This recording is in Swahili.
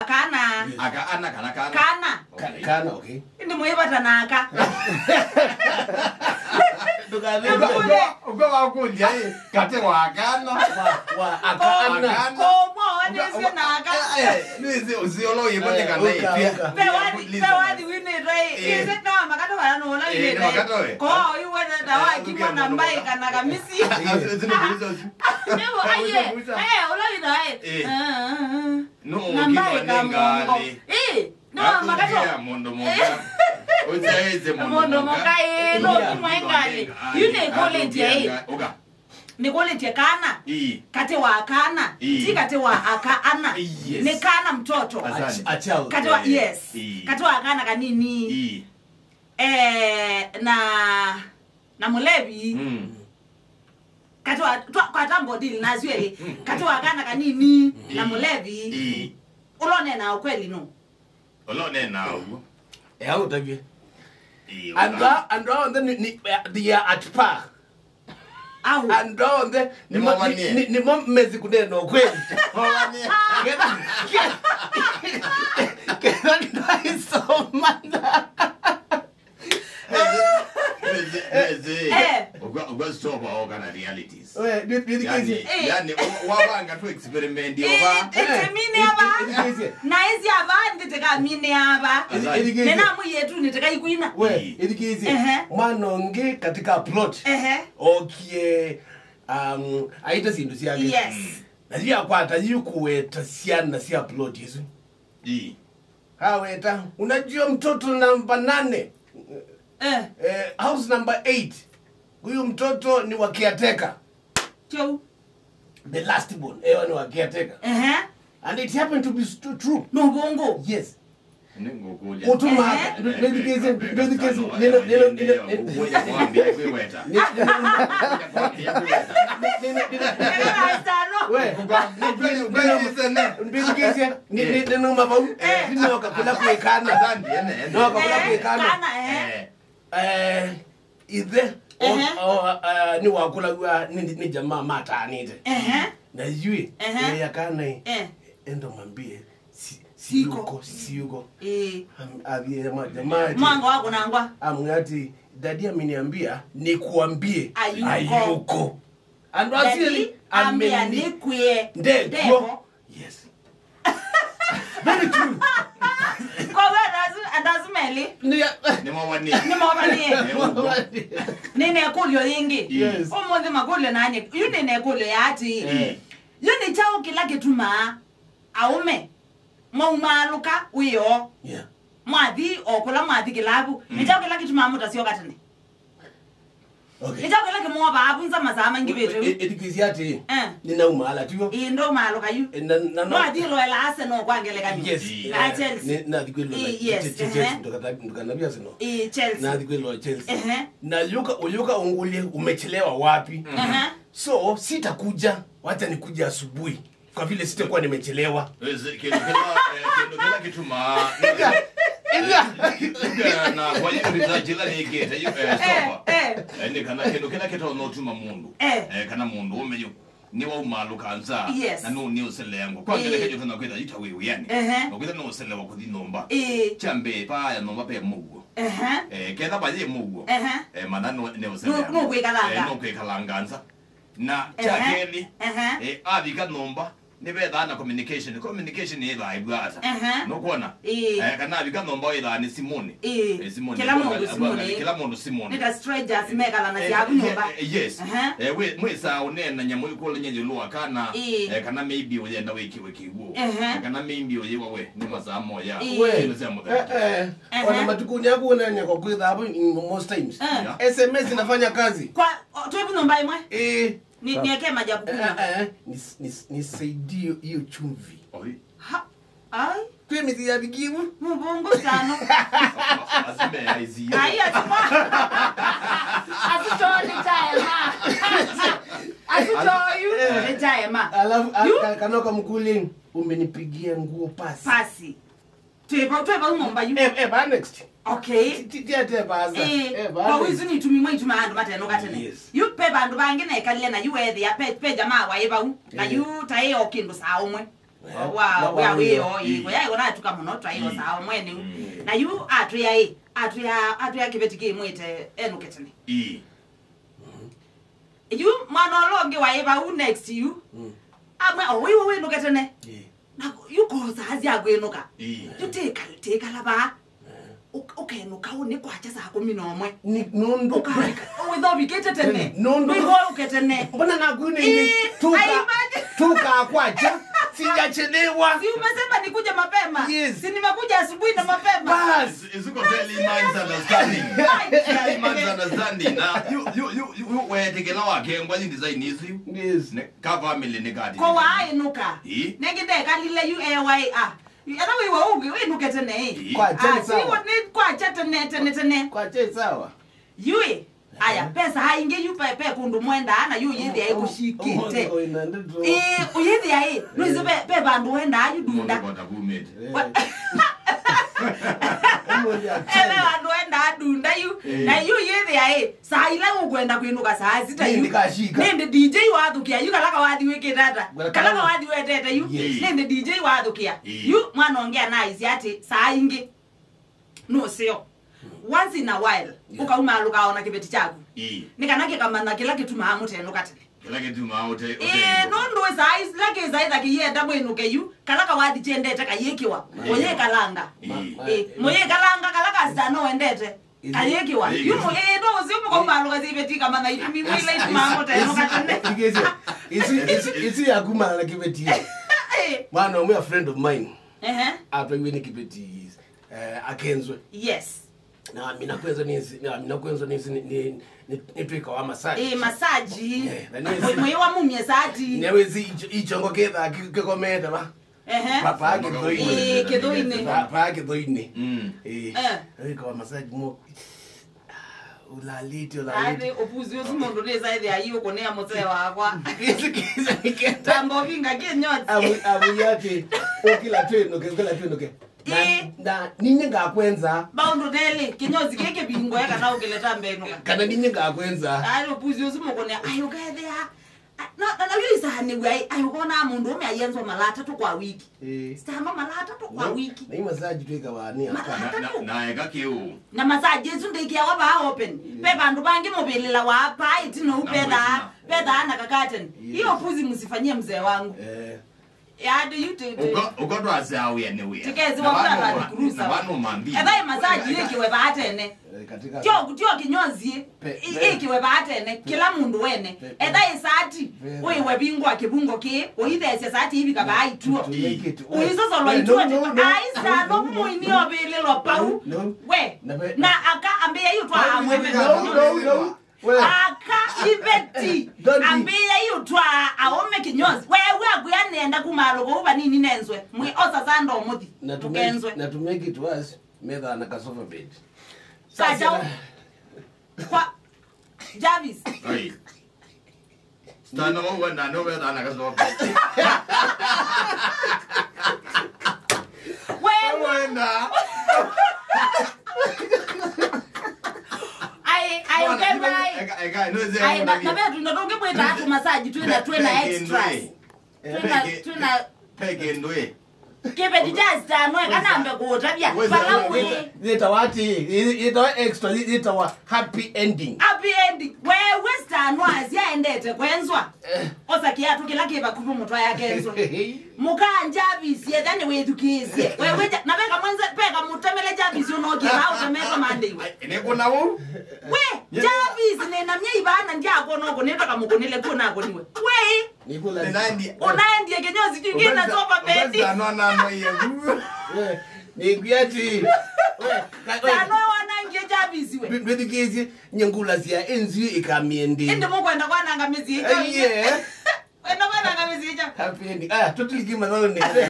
Kana. Kana, okay. Ndi muiba tanaka. Uko wakundi kate wakana wa akana. Komo anese naka. Nizi uziolo yibone kana pia. Pewadi wini rai. Ise na makato bana no la ine. Ko iwe na dawa kimo na mbai kana kamisi. Nebo aye. Ola ina. No, kinga no makato. Mondo moka no mwengali. Yune college oga. Ni college kana. Kate wa kana. Si kate wa akaana. Ni kana mtoto. Achao. Kate wa yes. Kate wa kana kanini. Na mulebi. Kate wa kwa tambo deal nazwe. Kate wa kana kanini na mulebi. Ulone na ukweli no. Ulone na ugo. How do you? And then the at par. And down there, ni mom mezi kuneno kweli. Get so mad. Uga stop all kind of realities. Yani wabanga to experiment over. Mini aba. Nice aba nditeka mini aba. Nena mu yetu niteka ikuina. We, edikizi. Manonge katika plot. Okay. Aita sindu siya. Yes. Najia kwata yukuweta siana siya plot yesu. Haweta. Unajua mtoto namba 8. House number 8. Huyu mtoto ni wa caretaker. Chou. The last born. Ni wa caretaker. And it happened to be true. No bongo. Yes. Nengo kuja. Utuma. Either ni wakula ni jamaa mata anite. Na yui ya kana endo mambie siyuko. Abie jamaa mwanga wako nangwa. Amngati dadi ameniambia nikuambie ayuko. And wasili ameniambie ndego. Yes. Very true. Kwa adazumeli Ni mwani. Nene kulyo yingi. Yes. Omonde makulyo nanye. Yune ne kulyo yati. Yune chao kila kituma. Aume. Maumaluka uyo. Yeah. Mwadi okula mwadi kilabu. Ni chao kila kituma muta sio katane. Okay. Ni chao kila kimwa babu nza mazama ngibetu. Edikizi ati. Nina umala tiyo. Ndo maluka yu. Mwadi lo ela Arsenal kwangele kanyo. Yes. Chelsea. Na dikwelo. Yes. Ndokanabia sino. Chelsea. Na dikwelo Chelsea. Na uliuka unguli umechelewa wapi? So sitakuja, wacha nikuja asubuhi. Kwa vile sitakuwa nimechelewa. Kila kituma. Na kwa hiyo rizajila ni gete stop. Kila kitu notuma mundu. Kana mundu umeyo ni wa umalu kanza na no ni usele yangu. Kwa vile kejo tunakwenda itawewe yani. Ukita no usele wa kudi nomba. Chambe pa ya nomba pe mugo. Kenda baje mugo. Manano ne usele. No kwekalanga. No kwekalanganza. Na chakeli abika nomba nibe dana communication ila ibwata no kuona kana abika nomba ila ni Simone Simone kila mundu Simone nita strangers mekala na siabu nomba yes we mwesa unena nyamu ikola nyenye luwa kana kana maybe uyenda wekiwo kana maybe uyewa we ni mazamo ya wana matukunya yako unanya kwa kwenda hapo most times SMS inafanya kazi kwa tuebu nomba imwe nieke maja kukuna nisaidie hiyo chumvi ai pia mizi ya bigimu mbongo sana asime aizi ai asima asitoli taema alafu kanoka mkulini umenipigia nguo pasi tueba umomba yu ba next okay tete baza kwa wizi ni tumi mwe tumaandu mateno katene yu pe bandu bangene kalile na yu ethe ya pe jamaa wa eba na yu tae okindu sa umwe Wow, we ya gona tukamunotwa hiyo sawa mwene. Na yu atuya kibetiki mwete enuketene. You mwana longe wa eba who next you. Amwe we nuketene. Na you go zazi agwenuka. You take alaba. Okay, no kaone kwacha za ko minomwe. Ni nondo ka. Without we get tene. Nondo we get tene. Mbona ngagune tuka kwacha. Sijachelewa. Si umesema nikuje mapema? Yes. Si nimekuja asubuhi na mapema. Bas, isuko very misunderstanding. Na you we tekela wake ngwali design isu. Yes. Ka family ne kadi. Ko wa inuka. Negide kalile you AYA. Yana we unge we nukete ne. Kwacha sawa. Si what need kwacha tene. Kwacha sawa. Yue. Aya pesa hainge yu pepe kundu mwenda ana yu yidi ya kushikite. Uyidi ya hii. Nuizu pe bandu wenda ayu dunda. Ele bandu wenda adunda yu. Na yu yidi ya hii. Saa ila ukwenda kuinuka saa sita yu. Nende DJ wathukia. Yu kalaka wadi weke data. Kalaka wadi wetete yu. Nende DJ wathukia. Yu mwanongea na isi ati saa ingi. No seo. Once in a while, ukauma lukaona kibeti chako. Nikanake kama na kila kitu maamuta enukatene. Kila kitu maamuta. Nondo size like zaida kiyenda mwenuke yu, kalaka wadi chendete kayekiwa. Moye kalanga. Moye kalanga kalaka sano endete. Kayekiwa. Yu moye do zimu kwa luka zibeti kama na itumi mwile itu maamuta enukatene. Isi ya kuma na kibeti. Mwana ume a friend of mine. After we kibeti akenzwe. Yes. Na mina kwenzo nitwika wa massage. Massage. Moyo wa mumye sati. Nyewezi ichongo ketha kikomeda ba. Papa yake doine. Kedoine. Papa yake doine. Kwa massage mo ulaliti. Ade opuzi osimondo neza ide ayo konea motse wakwa. Kiza niketa. Tambo vinga Kinyozi. Abu yake okila tweno ke. Na ninye ngakwenza baundo dele Kinyozi keke bingo yaka na ukeleta mbeno kana ninye ngakwenza ayo puzi usimokone ayo gathea na yisane we ayo kona mundu ome ayenzo malata to kwa wiki stama malata to kwa wiki na massage tweka wani hapa na eka kiu na massage ndekia waba open pe bandu bangi mobelela wapa itino upeda na kakaten hiyo puzi msifanyie mzee wangu ya do you do ukodo azawe anywhere tikezi wababa kurusa eba massage yekiwe baatene katika tyo Kinyozi yekiwe baatene kila mundu wene eda isati wewe bingwa kibungo ke oithese sati hivi kaba aituo uizozo lwa ituo aisa no muini obelelo pau we na aka ambia hiyo twa amwebe no aka ibeti ambia hiyo twa Aume Kinyozi wewe aguyane kumalo kuba nini nenzwe mwe oza zando omuthi na to make it worse medha na cassava bed saja kwa Jarvis ai stano wana no medha na cassava bed wewe na I na betu ndonge mweta atu massage twena extras. Twena peke ndwe. Kebe dijasta no kanambe kutabia. Balawe. Zeta wati, ita extra, ita wa happy ending. Happy ending. Wewe stand wazi yaendete kwenzwa. Oza kiatu kila kiba kupu mutwa yake enzo. Mukanja bisi yedani wedukizie. Wewe na beka mwenze peka mutemele Jarvis unoki au temeko mande. Ene kuna wo? We, Jarvis nena mye ibana njako noko netoka mukonele kuna koniwe. We. Nikula nandi. Unaendie Kinyozi kingina topa peti. No yegu. Nigiyati. Tano wanangie Jarvis we. Bedikizi nyengula zia enzi ikamiende. Ende mukwenda kwana ngamizi hicho. Yeah. Wenda kwana ngamizi hicho. Happy ending. Totally give my own name.